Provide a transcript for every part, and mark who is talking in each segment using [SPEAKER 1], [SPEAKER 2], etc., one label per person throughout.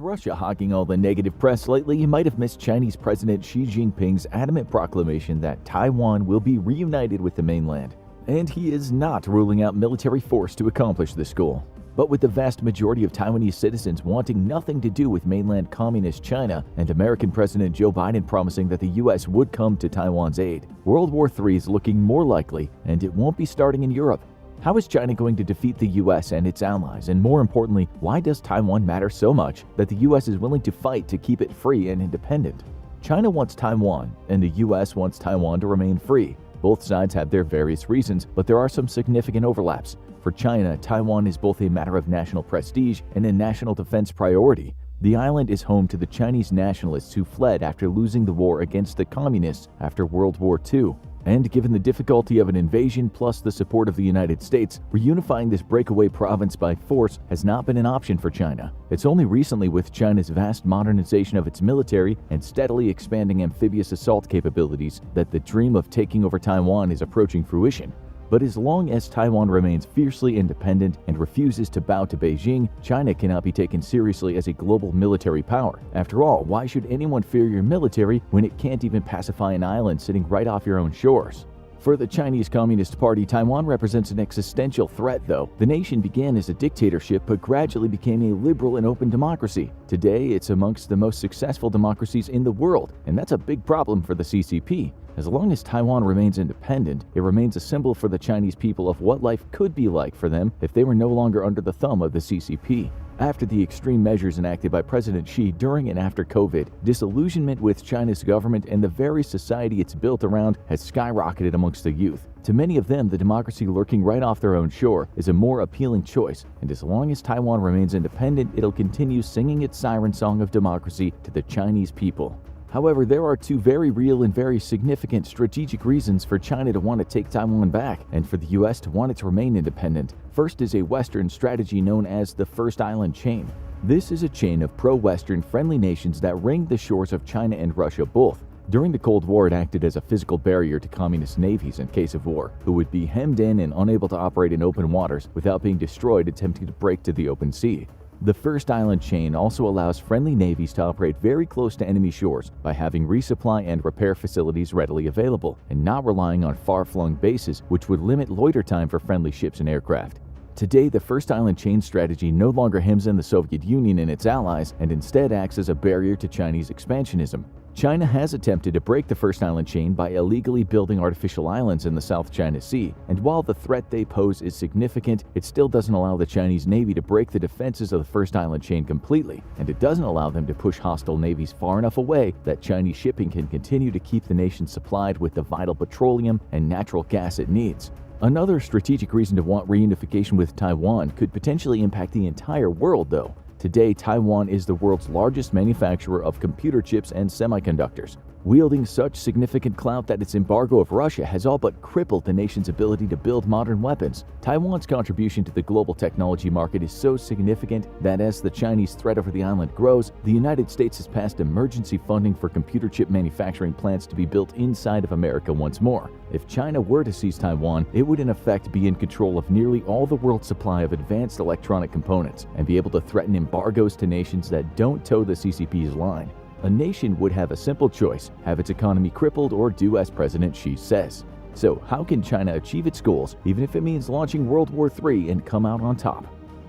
[SPEAKER 1] Russia hogging all the negative press lately, you might have missed Chinese President Xi Jinping's adamant proclamation that Taiwan will be reunited with the mainland. And he is not ruling out military force to accomplish this goal. But with the vast majority of Taiwanese citizens wanting nothing to do with mainland communist China and American President Joe Biden promising that the U.S. would come to Taiwan's aid, World War III is looking more likely, and it won't be starting in Europe. How is China going to defeat the U.S. and its allies? And more importantly, why does Taiwan matter so much that the U.S. is willing to fight to keep it free and independent? China wants Taiwan, and the U.S. wants Taiwan to remain free. Both sides have their various reasons, but there are some significant overlaps. For China, Taiwan is both a matter of national prestige and a national defense priority. The island is home to the Chinese nationalists who fled after losing the war against the communists after World War II. And given the difficulty of an invasion plus the support of the United States, reunifying this breakaway province by force has not been an option for China. It's only recently, with China's vast modernization of its military and steadily expanding amphibious assault capabilities, that the dream of taking over Taiwan is approaching fruition. But as long as Taiwan remains fiercely independent and refuses to bow to Beijing, China cannot be taken seriously as a global military power. After all, why should anyone fear your military when it can't even pacify an island sitting right off your own shores? For the Chinese Communist Party, Taiwan represents an existential threat, though. The nation began as a dictatorship but gradually became a liberal and open democracy. Today, it's amongst the most successful democracies in the world, and that's a big problem for the CCP. As long as Taiwan remains independent, it remains a symbol for the Chinese people of what life could be like for them if they were no longer under the thumb of the CCP. After the extreme measures enacted by President Xi during and after COVID, disillusionment with China's government and the very society it's built around has skyrocketed amongst the youth. To many of them, the democracy lurking right off their own shore is a more appealing choice, and as long as Taiwan remains independent, it'll continue singing its siren song of democracy to the Chinese people. However, there are two very real and very significant strategic reasons for China to want to take Taiwan back and for the U.S. to want it to remain independent. First is a Western strategy known as the First Island Chain. This is a chain of pro-Western friendly nations that ring the shores of China and Russia both. During the Cold War, it acted as a physical barrier to communist navies in case of war, who would be hemmed in and unable to operate in open waters without being destroyed attempting to break to the open sea. The First Island Chain also allows friendly navies to operate very close to enemy shores by having resupply and repair facilities readily available and not relying on far-flung bases, which would limit loiter time for friendly ships and aircraft. Today, the First Island Chain strategy no longer hems in the Soviet Union and its allies and instead acts as a barrier to Chinese expansionism. China has attempted to break the First Island Chain by illegally building artificial islands in the South China Sea, and while the threat they pose is significant, it still doesn't allow the Chinese Navy to break the defenses of the First Island Chain completely, and it doesn't allow them to push hostile navies far enough away that Chinese shipping can continue to keep the nation supplied with the vital petroleum and natural gas it needs. Another strategic reason to want reunification with Taiwan could potentially impact the entire world, though. Today, Taiwan is the world's largest manufacturer of computer chips and semiconductors, wielding such significant clout that its embargo of Russia has all but crippled the nation's ability to build modern weapons. Taiwan's contribution to the global technology market is so significant that as the Chinese threat over the island grows, the United States has passed emergency funding for computer chip manufacturing plants to be built inside of America once more. If China were to seize Taiwan, it would in effect be in control of nearly all the world's supply of advanced electronic components and be able to threaten embargoes to nations that don't toe the CCP's line. A nation would have a simple choice: have its economy crippled or do as President Xi says. So how can China achieve its goals, even if it means launching World War III, and come out on top?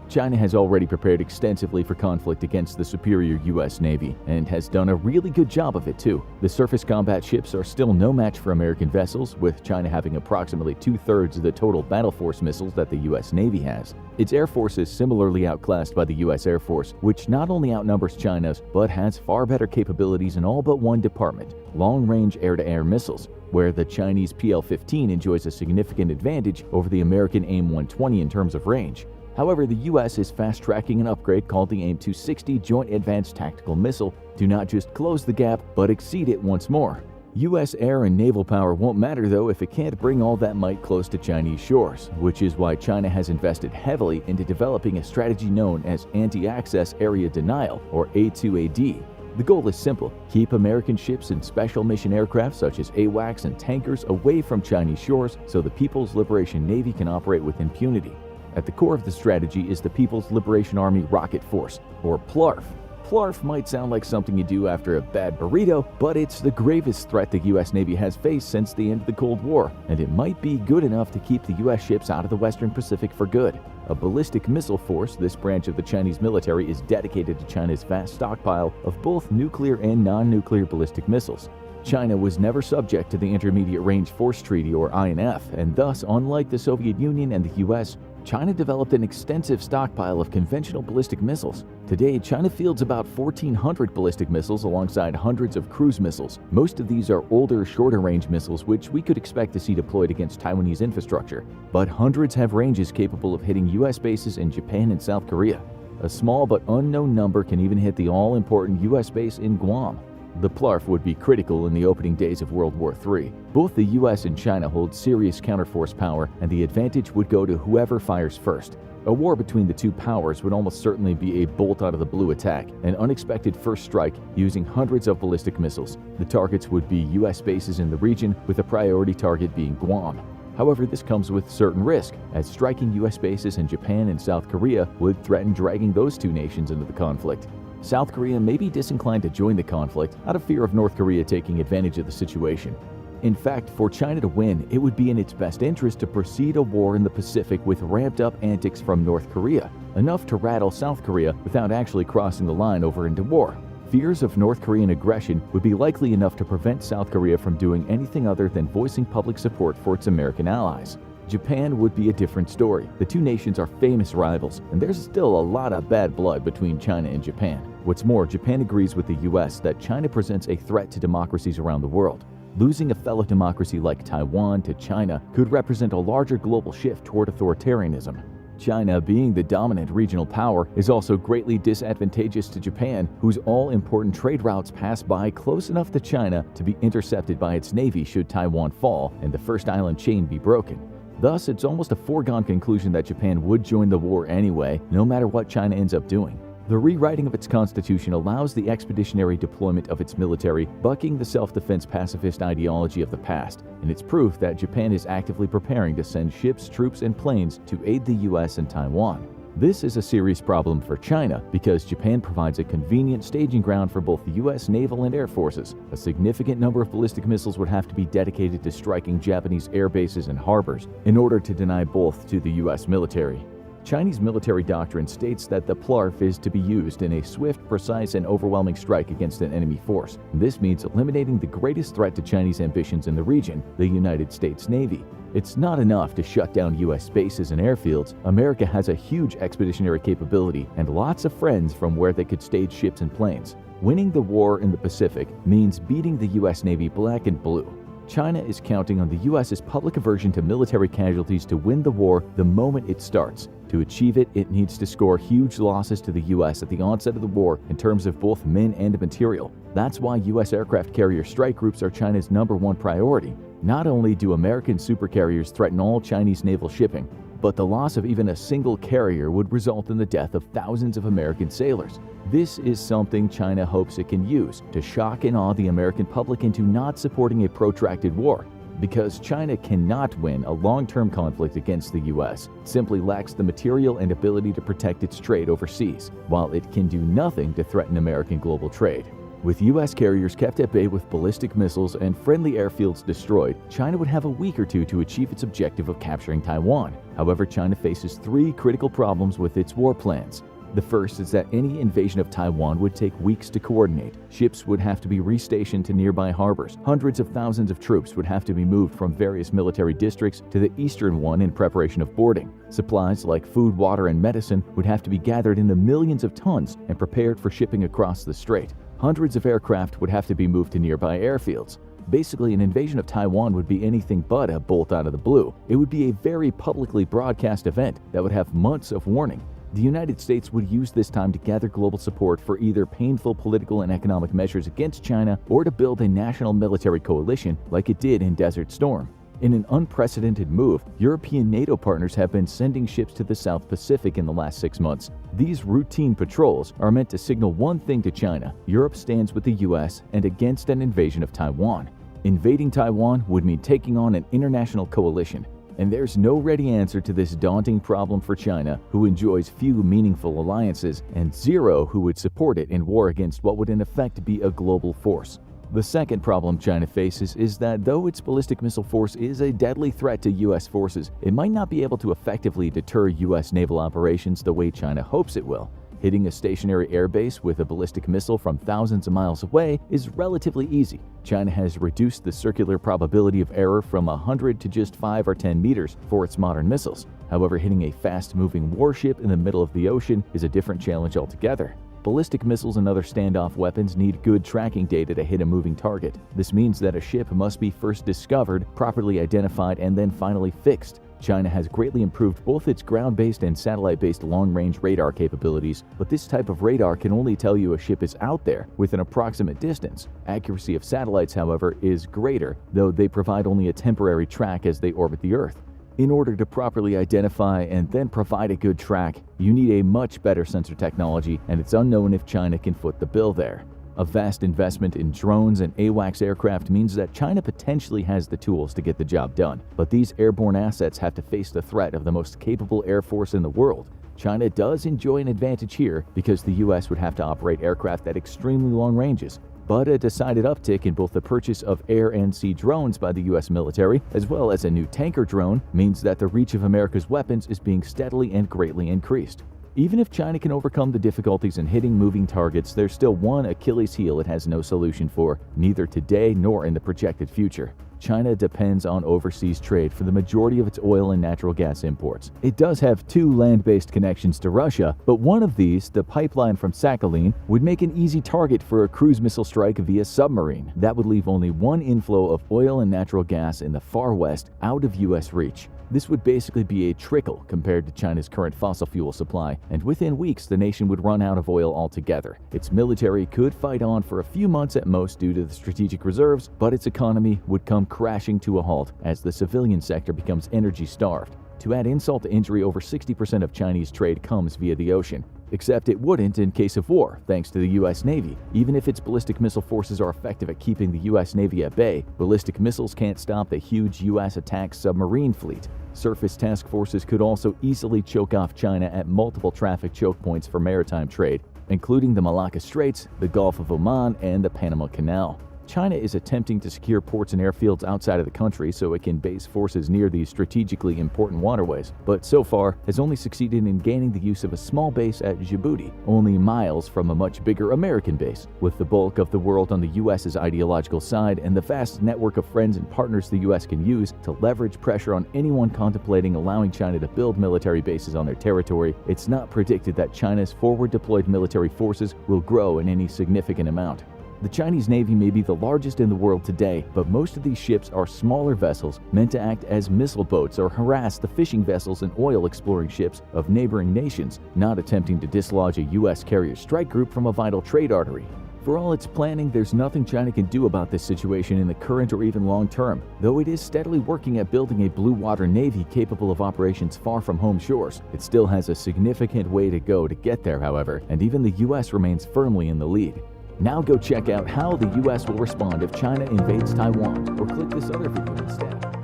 [SPEAKER 1] China has already prepared extensively for conflict against the superior U.S. Navy, and has done a really good job of it too. The surface combat ships are still no match for American vessels, with China having approximately 2/3 of the total battle force missiles that the U.S. Navy has. Its air force is similarly outclassed by the U.S. Air Force, which not only outnumbers China's, but has far better capabilities in all but one department: long-range air-to-air missiles, where the Chinese PL-15 enjoys a significant advantage over the American AIM-120 in terms of range. However, the U.S. is fast-tracking an upgrade called the AIM-260 Joint Advanced Tactical Missile to not just close the gap, but exceed it once more. U.S. air and naval power won't matter, though, if it can't bring all that might close to Chinese shores, which is why China has invested heavily into developing a strategy known as Anti-Access Area Denial, or A2AD. The goal is simple: keep American ships and special mission aircraft such as AWACS and tankers away from Chinese shores so the People's Liberation Navy can operate with impunity. At the core of the strategy is the People's Liberation Army Rocket Force, or PLARF. Plarf might sound like something you do after a bad burrito, but it's the gravest threat the US Navy has faced since the end of the Cold War, and it might be good enough to keep the US ships out of the Western Pacific for good. A ballistic missile force, this branch of the Chinese military is dedicated to China's vast stockpile of both nuclear and non-nuclear ballistic missiles. China was never subject to the Intermediate Range Force Treaty or INF, and thus, unlike the Soviet Union and the US, China developed an extensive stockpile of conventional ballistic missiles. Today, China fields about 1,400 ballistic missiles alongside hundreds of cruise missiles. Most of these are older, shorter-range missiles which we could expect to see deployed against Taiwanese infrastructure. But hundreds have ranges capable of hitting US bases in Japan and South Korea. A small but unknown number can even hit the all-important US base in Guam. The Plarf would be critical in the opening days of World War III. Both the US and China hold serious counterforce power, and the advantage would go to whoever fires first. A war between the two powers would almost certainly be a bolt-out-of-the-blue attack, an unexpected first strike using hundreds of ballistic missiles. The targets would be US bases in the region, with a priority target being Guam. However, this comes with certain risk, as striking US bases in Japan and South Korea would threaten dragging those two nations into the conflict. South Korea may be disinclined to join the conflict out of fear of North Korea taking advantage of the situation. In fact, for China to win, it would be in its best interest to proceed a war in the Pacific with ramped-up antics from North Korea, enough to rattle South Korea without actually crossing the line over into war. Fears of North Korean aggression would be likely enough to prevent South Korea from doing anything other than voicing public support for its American allies. Japan would be a different story. The two nations are famous rivals, and there's still a lot of bad blood between China and Japan. What's more, Japan agrees with the US that China presents a threat to democracies around the world. Losing a fellow democracy like Taiwan to China could represent a larger global shift toward authoritarianism. China, being the dominant regional power, is also greatly disadvantageous to Japan, whose all-important trade routes pass by close enough to China to be intercepted by its navy should Taiwan fall and the first island chain be broken. Thus, it's almost a foregone conclusion that Japan would join the war anyway, no matter what China ends up doing. The rewriting of its constitution allows the expeditionary deployment of its military, bucking the self-defense pacifist ideology of the past, and it's proof that Japan is actively preparing to send ships, troops, and planes to aid the US and Taiwan. This is a serious problem for China because Japan provides a convenient staging ground for both the US naval and air forces. A significant number of ballistic missiles would have to be dedicated to striking Japanese air bases and harbors in order to deny both to the US military. Chinese military doctrine states that the Plarf is to be used in a swift, precise, and overwhelming strike against an enemy force. This means eliminating the greatest threat to Chinese ambitions in the region, the United States Navy. It's not enough to shut down US bases and airfields. America has a huge expeditionary capability and lots of friends from where they could stage ships and planes. Winning the war in the Pacific means beating the US Navy black and blue. China is counting on the US's public aversion to military casualties to win the war the moment it starts. To achieve it, it needs to score huge losses to the US at the onset of the war in terms of both men and material. That's why US aircraft carrier strike groups are China's #1 priority. Not only do American supercarriers threaten all Chinese naval shipping, but the loss of even a single carrier would result in the death of thousands of American sailors. This is something China hopes it can use to shock and awe the American public into not supporting a protracted war. Because China cannot win a long-term conflict against the US, it simply lacks the material and ability to protect its trade overseas, while it can do nothing to threaten American global trade. With US carriers kept at bay with ballistic missiles and friendly airfields destroyed, China would have a week or two to achieve its objective of capturing Taiwan. However, China faces 3 critical problems with its war plans. The first is that any invasion of Taiwan would take weeks to coordinate. Ships would have to be restationed to nearby harbors. Hundreds of thousands of troops would have to be moved from various military districts to the eastern one in preparation of boarding. Supplies like food, water, and medicine would have to be gathered in the millions of tons and prepared for shipping across the strait. Hundreds of aircraft would have to be moved to nearby airfields. Basically, an invasion of Taiwan would be anything but a bolt out of the blue. It would be a very publicly broadcast event that would have months of warning. The United States would use this time to gather global support for either painful political and economic measures against China or to build a national military coalition like it did in Desert Storm. In an unprecedented move, European NATO partners have been sending ships to the South Pacific in the last 6 months. These routine patrols are meant to signal one thing to China: Europe stands with the US and against an invasion of Taiwan. Invading Taiwan would mean taking on an international coalition. And there's no ready answer to this daunting problem for China, who enjoys few meaningful alliances, and zero who would support it in war against what would in effect be a global force. The second problem China faces is that though its ballistic missile force is a deadly threat to U.S. forces, it might not be able to effectively deter U.S. naval operations the way China hopes it will. Hitting a stationary airbase with a ballistic missile from thousands of miles away is relatively easy. China has reduced the circular probability of error from 100 to just 5 or 10 meters for its modern missiles. However, hitting a fast-moving warship in the middle of the ocean is a different challenge altogether. Ballistic missiles and other standoff weapons need good tracking data to hit a moving target. This means that a ship must be first discovered, properly identified, and then finally fixed. China has greatly improved both its ground-based and satellite-based long-range radar capabilities, but this type of radar can only tell you a ship is out there with an approximate distance. Accuracy of satellites, however, is greater, though they provide only a temporary track as they orbit the Earth. In order to properly identify and then provide a good track, you need a much better sensor technology, and it's unknown if China can foot the bill there. A vast investment in drones and AWACS aircraft means that China potentially has the tools to get the job done, but these airborne assets have to face the threat of the most capable air force in the world. China does enjoy an advantage here because the US would have to operate aircraft at extremely long ranges, but a decided uptick in both the purchase of air and sea drones by the US military, as well as a new tanker drone, means that the reach of America's weapons is being steadily and greatly increased. Even if China can overcome the difficulties in hitting moving targets, there's still one Achilles heel it has no solution for, neither today nor in the projected future. China depends on overseas trade for the majority of its oil and natural gas imports. It does have two land-based connections to Russia, but one of these, the pipeline from Sakhalin, would make an easy target for a cruise missile strike via submarine. That would leave only one inflow of oil and natural gas in the far west out of U.S. reach. This would basically be a trickle compared to China's current fossil fuel supply, and within weeks the nation would run out of oil altogether. Its military could fight on for a few months at most due to the strategic reserves, but its economy would come crashing to a halt as the civilian sector becomes energy-starved. To add insult to injury, over 60% of Chinese trade comes via the ocean. Except it wouldn't in case of war, thanks to the U.S. Navy. Even if its ballistic missile forces are effective at keeping the U.S. Navy at bay, ballistic missiles can't stop the huge U.S. attack submarine fleet. Surface task forces could also easily choke off China at multiple traffic choke points for maritime trade, including the Malacca Straits, the Gulf of Oman, and the Panama Canal. China is attempting to secure ports and airfields outside of the country so it can base forces near these strategically important waterways, but so far has only succeeded in gaining the use of a small base at Djibouti, only miles from a much bigger American base. With the bulk of the world on the US's ideological side and the vast network of friends and partners the US can use to leverage pressure on anyone contemplating allowing China to build military bases on their territory, it's not predicted that China's forward-deployed military forces will grow in any significant amount. The Chinese Navy may be the largest in the world today, but most of these ships are smaller vessels meant to act as missile boats or harass the fishing vessels and oil-exploring ships of neighboring nations, not attempting to dislodge a U.S. carrier strike group from a vital trade artery. For all its planning, there's nothing China can do about this situation in the current or even long term, though it is steadily working at building a blue water navy capable of operations far from home shores. It still has a significant way to go to get there, however, and even the U.S. remains firmly in the lead. Now go check out how the US will respond if China invades Taiwan, or click this other video instead.